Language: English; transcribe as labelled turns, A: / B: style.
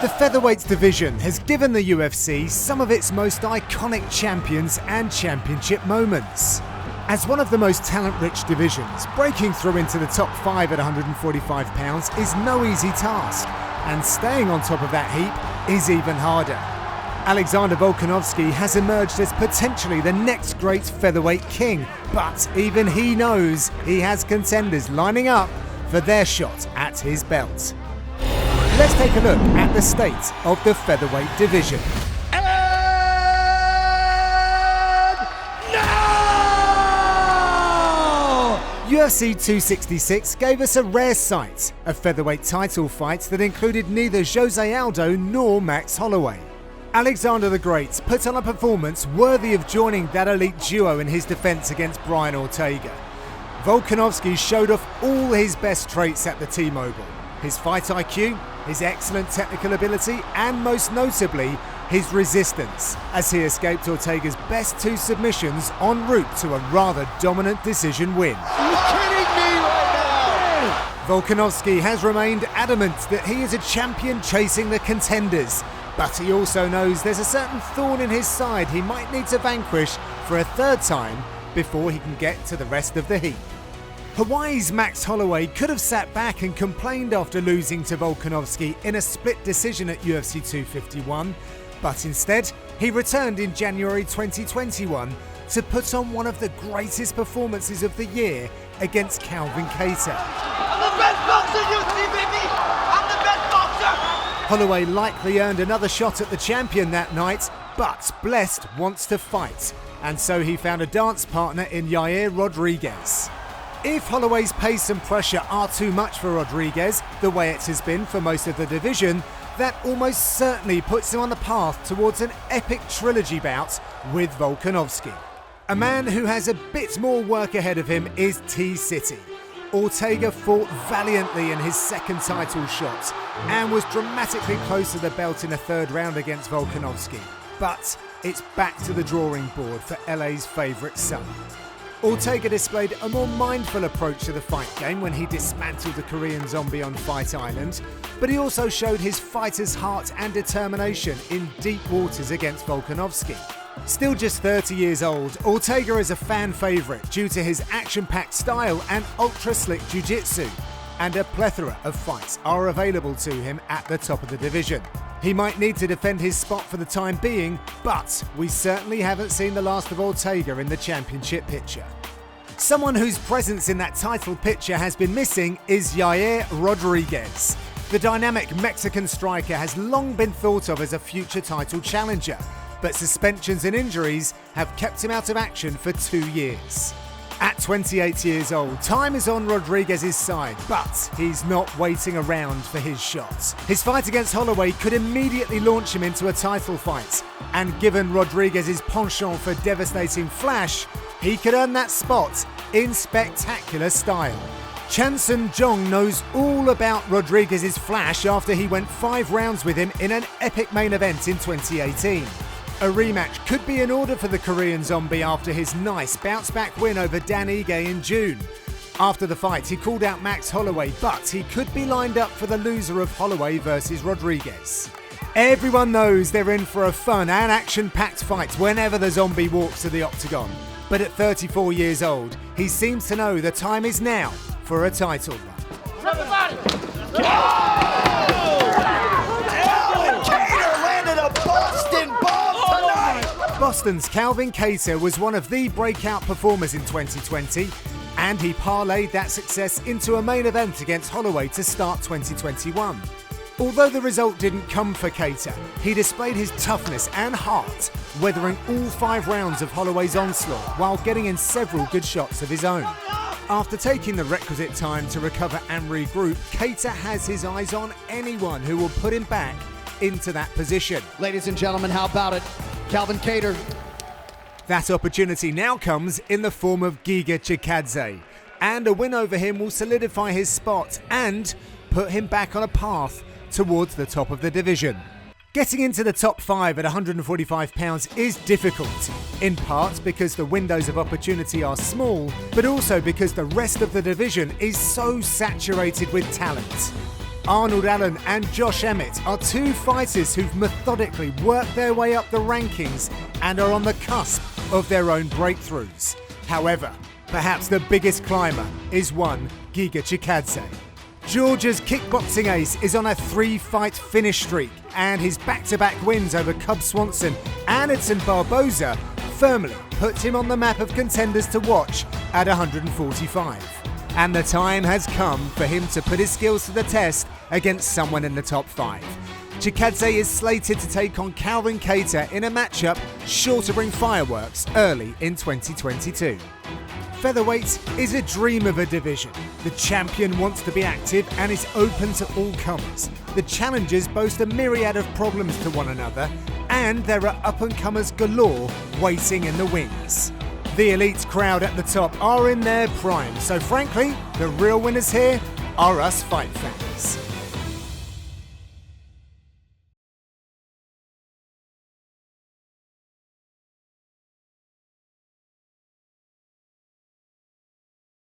A: The featherweight division has given the UFC some of its most iconic champions and championship moments. As one of the most talent-rich divisions, breaking through into the top 5 at 145 pounds is no easy task, and staying on top of that heap is even harder. Alexander Volkanovski has emerged as potentially the next great featherweight king, but even he knows he has contenders lining up for their shot at his belt. Let's take a look at the state of the featherweight division.
B: And now!
A: UFC 266 gave us a rare sight, a featherweight title fight that included neither Jose Aldo nor Max Holloway. Alexander the Great put on a performance worthy of joining that elite duo in his defense against Brian Ortega. Volkanovski showed off all his best traits at the T-Mobile. His fight IQ, his excellent technical ability, and most notably, his resistance, as he escaped Ortega's best 2 submissions en route to a rather dominant decision win.
B: Are you kidding me right now?
A: Volkanovski has remained adamant that he is a champion chasing the contenders, but he also knows there's a certain thorn in his side he might need to vanquish for a 3rd time before he can get to the rest of the heap. Hawaii's Max Holloway could have sat back and complained after losing to Volkanovski in a split decision at UFC 251, but instead he returned in January 2021 to put on one of the greatest performances of the year against Calvin Kattar.
B: I'm the best boxer you see, baby! I'm the best boxer!
A: Holloway likely earned another shot at the champion that night, but Blessed wants to fight, and so he found a dance partner in Yair Rodriguez. If Holloway's pace and pressure are too much for Rodriguez, the way it has been for most of the division, that almost certainly puts him on the path towards an epic trilogy bout with Volkanovski. A man who has a bit more work ahead of him is T-City. Ortega fought valiantly in his 2nd title shot and was dramatically close to the belt in a 3rd round against Volkanovski. But it's back to the drawing board for LA's favourite son. Ortega displayed a more mindful approach to the fight game when he dismantled the Korean zombie on Fight Island, but he also showed his fighter's heart and determination in deep waters against Volkanovski. Still just 30 years old, Ortega is a fan favourite due to his action-packed style and ultra-slick jiu-jitsu, and a plethora of fights are available to him at the top of the division. He might need to defend his spot for the time being, but we certainly haven't seen the last of Ortega in the championship picture. Someone whose presence in that title picture has been missing is Yair Rodriguez. The dynamic Mexican striker has long been thought of as a future title challenger, but suspensions and injuries have kept him out of action for 2 years. At 28 years old, time is on Rodriguez's side, but he's not waiting around for his shots. His fight against Holloway could immediately launch him into a title fight, and given Rodriguez's penchant for devastating flash, he could earn that spot in spectacular style. Chanson Jong knows all about Rodriguez's flash after he went 5 rounds with him in an epic main event in 2018. A rematch could be in order for the Korean zombie after his nice bounce-back win over Dan Ige in June. After the fight, he called out Max Holloway, but he could be lined up for the loser of Holloway versus Rodriguez. Everyone knows they're in for a fun and action-packed fight whenever the zombie walks to the octagon. But at 34 years old, he seems to know the time is now for a title run.
B: Everybody! Kattar landed a Boston bomb tonight!
A: Boston's Calvin Kattar was one of the breakout performers in 2020, and he parlayed that success into a main event against Holloway to start 2021. Although the result didn't come for Kattar, he displayed his toughness and heart, weathering all 5 rounds of Holloway's onslaught while getting in several good shots of his own. After taking the requisite time to recover and regroup, Kattar has his eyes on anyone who will put him back into that position.
C: Ladies and gentlemen, how about it? Calvin Kattar.
A: That opportunity now comes in the form of Giga Chikadze, and a win over him will solidify his spot and put him back on a path towards the top of the division. Getting into the top 5 at 145 pounds is difficult, in part because the windows of opportunity are small, but also because the rest of the division is so saturated with talent. Arnold Allen and Josh Emmett are two fighters who've methodically worked their way up the rankings and are on the cusp of their own breakthroughs. However, perhaps the biggest climber is one Giga Chikadze. Georgia's kickboxing ace is on a 3-fight finish streak, and his back-to-back wins over Cub Swanson and Edson Barboza firmly puts him on the map of contenders to watch at 145. And the time has come for him to put his skills to the test against someone in the top 5. Chikadze is slated to take on Calvin Kattar in a matchup sure to bring fireworks early in 2022. Featherweight is a dream of a division. The champion wants to be active and is open to all comers. The challengers boast a myriad of problems to one another, and there are up-and-comers galore waiting in the wings. The elite crowd at the top are in their prime, so frankly, the real winners here are us fight fans.